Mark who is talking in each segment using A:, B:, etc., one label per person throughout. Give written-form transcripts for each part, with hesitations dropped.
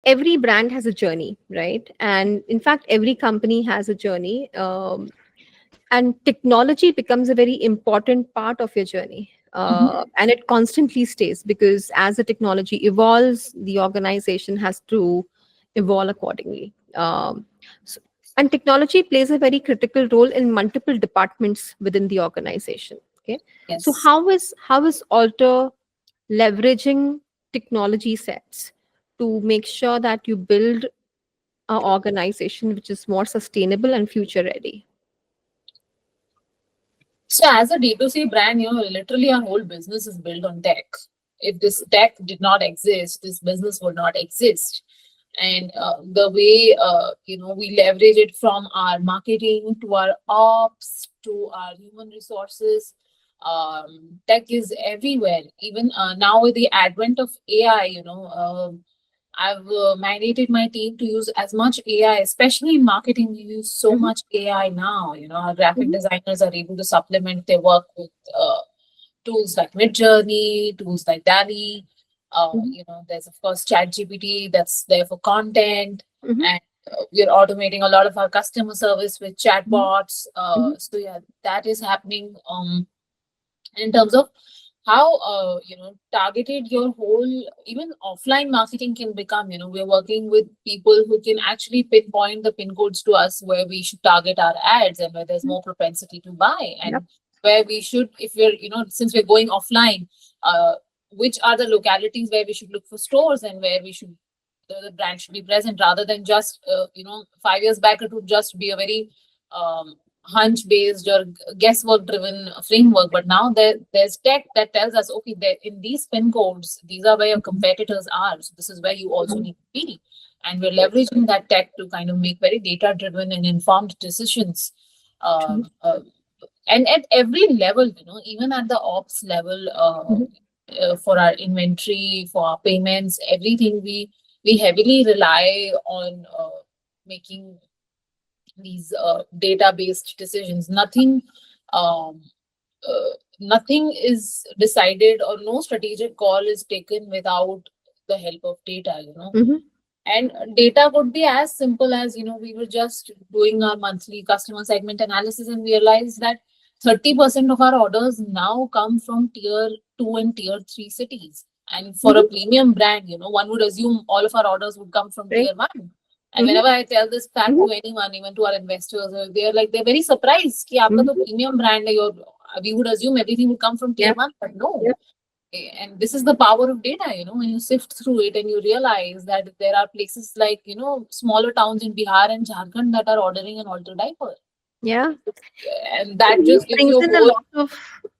A: every brand has a journey, right? And in fact, every company has a journey. And technology becomes a very important part of your journey. And it constantly stays, because as the technology evolves, the organization has to evolve accordingly. So, and technology plays a very critical role in multiple departments within the organization. Okay, so
B: Yes.
A: how is Alter leveraging technology sets to make sure that you build an organization which is more sustainable and future ready?
B: So as a D2C brand, literally our whole business is built on tech. If this tech did not exist, this business would not exist. And the way, we leverage it from our marketing to our ops to our human resources, tech is everywhere. Even now with the advent of AI, I've mandated my team to use as much AI, especially in marketing. We use so
A: Mhm,
B: much AI now. Our graphic
A: mhm,
B: designers are able to supplement their work with tools like Midjourney, tools like DALL-E.
A: mhm,
B: There's of course ChatGPT that's there for content,
A: mhm,
B: and we're automating a lot of our customer service with
A: mhm,
B: chatbots.
A: mhm,
B: So yeah, that is happening. In terms of how targeted your whole even offline marketing can become. We're working with people who can actually pinpoint the pin codes to us where we should target our ads and where there's
A: mhm.
B: more propensity to buy,
A: Yep.
B: and where we should, if we're since we're going offline, uh, which are the localities where we should look for stores and where we should the brand should be present, rather than just 5 years back it would just be a very hunch based or guesswork driven framework. But now there's tech that tells us, okay, there in these pin codes, these are where your competitors are, so this is where you also
A: Mhm.
B: need to be. And we're leveraging that tech to kind of make very data driven and informed decisions.
A: True.
B: Um, uh, and at every level, even at the ops level,
A: Mhm.
B: for our inventory, for our payments, everything, we heavily rely on making these data-based decisions. Um, Nothing is decided, or no strategic call is taken without the help of data.
A: Mhm.
B: And data could be as simple as, we were just doing our monthly customer segment analysis and realized that 30% of our orders now come from tier 2 and tier 3 cities. And for a
A: Mhm.
B: premium brand, one would assume all of our orders would come from
A: Right.
B: tier 1. And
A: Mhm.
B: whenever I tell this fact
A: Mhm.
B: to anyone, even to our investors, they're very surprised कि आपका
A: Mhm.
B: तो premium brand है, we would assume everything would come from tier
A: Yeah.
B: 1, but no.
A: Yeah.
B: And this is the power of data, when you sift through it and you realize that there are places like, smaller towns in Bihar and Jharkhand that are ordering an Alter diaper.
A: Yeah.
B: And
A: It
B: that
A: really
B: just gives
A: brings
B: you a
A: in a
B: whole,
A: lot of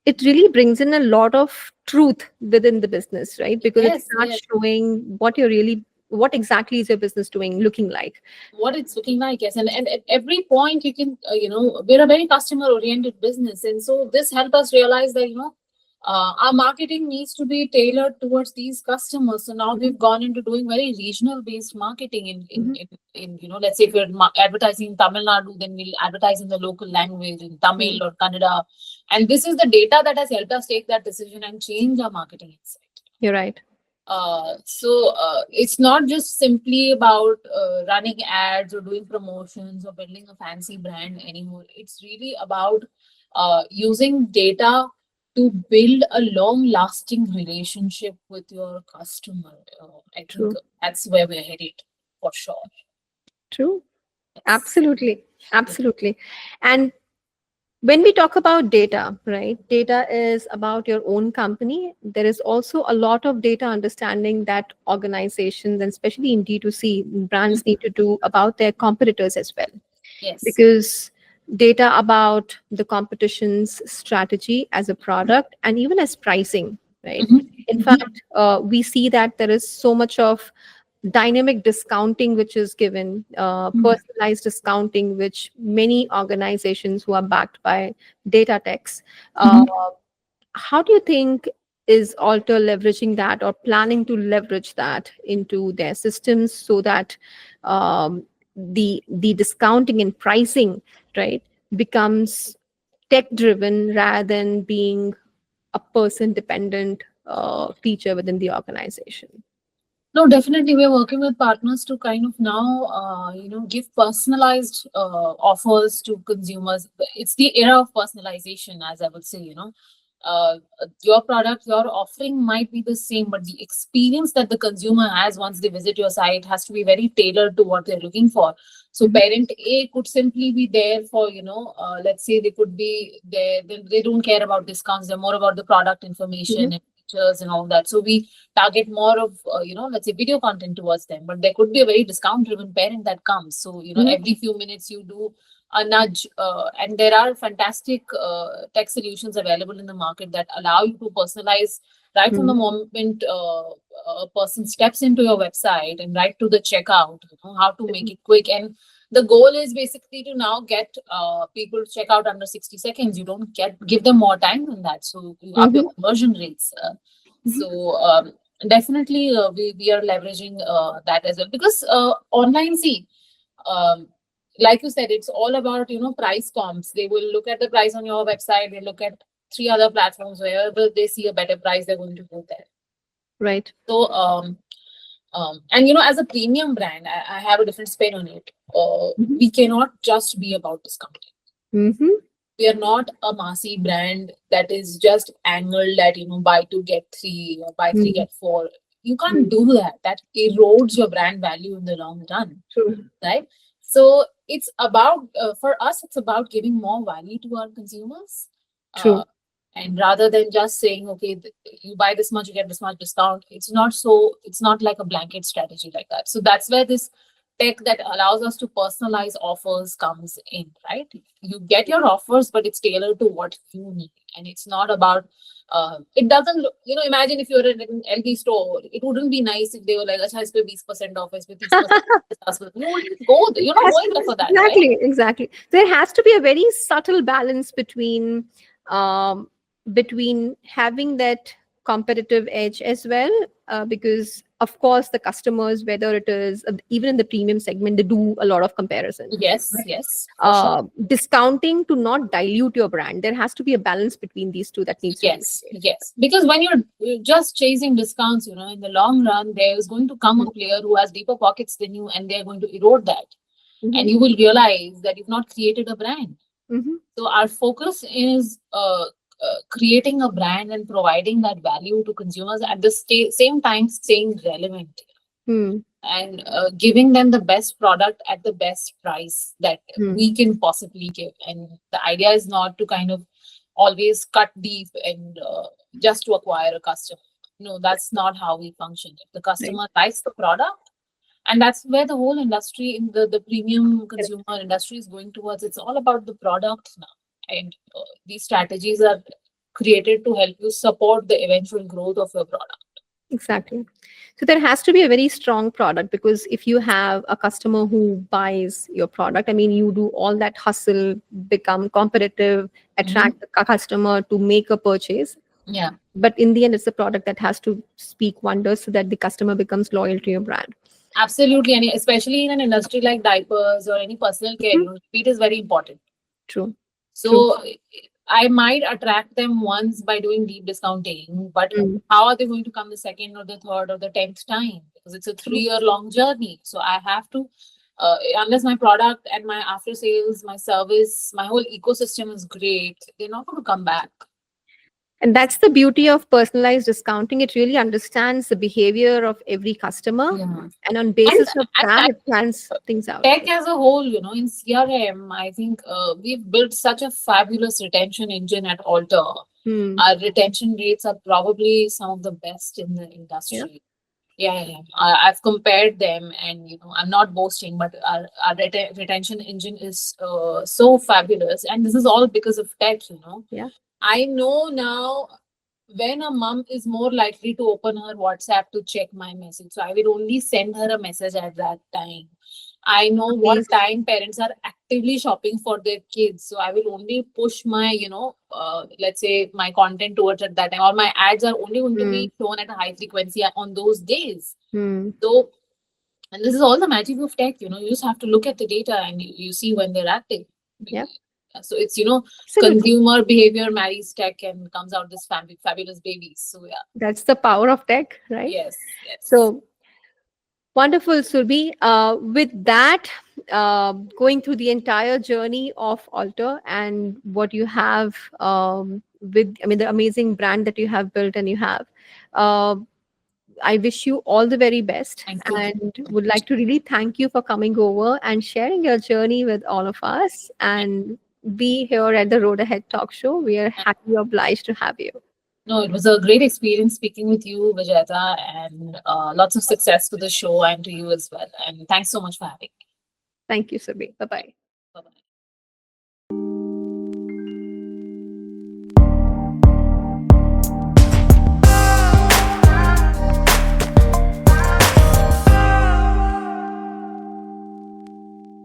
A: it really brings in a lot of truth within the business, right? Because it
B: yes,
A: starts
B: yes,
A: showing what exactly is your business doing, looking like.
B: what it's looking like. Yes. And at every point you can, we're a very customer oriented business. And so this helped us realize that, our marketing needs to be tailored towards these customers. So now
A: Mhm.
B: we've gone into doing very regional based marketing
A: Mhm.
B: let's say if we're advertising in Tamil Nadu, then we'll advertise in the local language in
A: Mhm.
B: Tamil or Kannada. And this is the data that has helped us take that decision and change our marketing insight.
A: You're right.
B: So it's not just simply about running ads or doing promotions or building a fancy brand anymore. It's really about using data to build a long-lasting relationship with your customer. I think
A: True.
B: that's where we're headed for sure.
A: True.
B: Yes.
A: Absolutely. Absolutely. And when we talk about data, right? Data is about your own company. There is also a lot of data understanding that organizations, and especially in D2C, brands need to do about their competitors as well.
B: Yes.
A: Because data about the competition's strategy as a product and even as pricing, right?
B: Mhm.
A: In
B: Mhm.
A: fact, we see that there is so much of dynamic discounting which is given,
B: Mhm.
A: personalized discounting, which many organizations who are backed by data techs. Uh,
B: Mhm.
A: how do you think is Alter leveraging that or planning to leverage that into their systems so that the discounting and pricing, right, becomes tech driven rather than being a person dependent feature within the organization?
B: No, definitely we're working with partners to kind of now, give personalized offers to consumers. It's the era of personalization, as I would say, your product, your offering might be the same, but the experience that the consumer has once they visit your site has to be very tailored to what they're looking for. So
A: Mhm.
B: parent A could simply be there for, let's say they could be there, they don't care about discounts, they're more about the product information
A: Mhm.
B: and features and all that. So we target more of, let's say video content towards them, but there could be a very discount driven parent that comes. So,
A: Mhm.
B: every few minutes you do a nudge, and there are fantastic tech solutions available in the market that allow you to personalize right from the
A: Mhm.
B: moment a person steps into your website and right to the checkout, how to make it quick. And the goal is basically to now get people to check out under 60 seconds. You don't give them more time than that, so you up your
A: Mhm.
B: conversion rates.
A: Mhm.
B: So definitely we are leveraging that as well, because online, see, um, like you said, it's all about, price comps. They will look at the price on your website, they look at three other platforms, wherever they see a better price they're going to go there.
A: Right.
B: So and as a premium brand, I have a different spin on it.
A: Mhm.
B: We cannot just be about discounting.
A: Mhm.
B: We are not a massy brand that is just angled at, buy two get three or buy three
A: Mhm.
B: get four. You can't
A: Mhm.
B: do that. That erodes your brand value in the long run,
A: True.
B: right? So it's about, for us, it's about giving more value to our consumers. Uh,
A: True.
B: and rather than just saying, okay, you buy this much, you get this much discount, it's not so, it's not like a blanket strategy like that. So that's where this tech that allows us to personalize offers comes in, right? You get your offers, but it's tailored to what you need. And it's not about, it doesn't look, imagine if you're in an LD store, it wouldn't be nice if they were like, "Acha, is pe 20% off, is pe 30% off." You wouldn't go there. You're
A: It
B: not
A: has
B: going
A: to
B: there
A: be,
B: for that, right?
A: exactly, exactly. There has to be a very subtle balance um, between having that competitive edge as well, because of course the customers, whether it is even in the premium segment, they do a lot of comparison.
B: Yes,
A: Right?
B: yes, for sure.
A: Discounting to not dilute your brand. There has to be a balance between these two that needs to be
B: Yes,
A: maintained.
B: yes. Because when you're just chasing discounts, in the long run, there is going to come a player who has deeper pockets than you, and they're going to erode that.
A: Mm-hmm.
B: And you will realize that you've not created a brand.
A: Mm-hmm.
B: So our focus is creating a brand and providing that value to consumers at the same time staying relevant,
A: Mm-hmm.
B: and giving them the best product at the best price that
A: Mm-hmm.
B: we can possibly give. And the idea is not to kind of always cut deep and just to acquire a customer. No, that's not how we function. If the
A: Right.
B: customer likes the product, and that's where the whole industry in the premium consumer industry is going towards. It's all about the product now, and these strategies are created to help you support the eventual growth of your product.
A: Exactly. So there has to be a very strong product, because if you have a customer who buys your product, I mean, you do all that hustle, become competitive,
B: Mhm.
A: attract the customer to make a purchase.
B: Yeah,
A: But in the end, it's the product that has to speak wonders so that the customer becomes loyal to your brand.
B: absolutely. And especially in an industry like diapers or any personal care,
A: Mhm.
B: repeat is very important.
A: True. True.
B: So I might attract them once by doing deep discounting, but
A: Mm.
B: how are they going to come the second or the third or the 10th time? Because it's a
A: True.
B: 3 year long journey. So I have to, unless my product and my after sales, my service, my whole ecosystem is great, they're not going to come back.
A: And that's the beauty of personalized discounting. It really understands the behavior of every customer.
B: Yeah.
A: And on
B: And,
A: basis of that,
B: and
A: it plans things out.
B: tech as a whole, in CRM, I think we've built such a fabulous retention engine at Alter.
A: Hmm.
B: Our retention rates are probably some of the best in the
A: Yeah.
B: industry. Yeah, yeah. I've compared them, and I'm not boasting, but our retention engine is so fabulous, and this is all because of tech.
A: Yeah.
B: I know now when a mom is more likely to open her WhatsApp to check my message. So I will only send her a message at that time. I know what
A: Amazing.
B: time parents are actively shopping for their kids. So I will only push my, let's say my content towards at that time, or my ads are only going to
A: Hmm.
B: be shown at a high frequency on those days.
A: Hmm.
B: So, and this is all the magic of tech, you just have to look at the data and you see when they're active.
A: Yeah.
B: So it's,
A: Absolutely.
B: consumer behavior marries tech and comes out this fabulous babies. So yeah.
A: That's the power of tech, right?
B: Yes, yes.
A: So Wonderful, Surbhi. With that, going through the entire journey of Alter and what you have I mean, the amazing brand that you have built and you have. Uh, I wish you all the very best
B: Thank you.
A: and would like to really thank you for coming over and sharing your journey with all of us and be here at the Road Ahead Talk Show. We are happy obliged to have you.
B: No, it was a great experience speaking with you, Vijayata, and lots of success for the show and to you as well. And thanks so much for having me.
A: Thank you, Surbhi. Bye bye.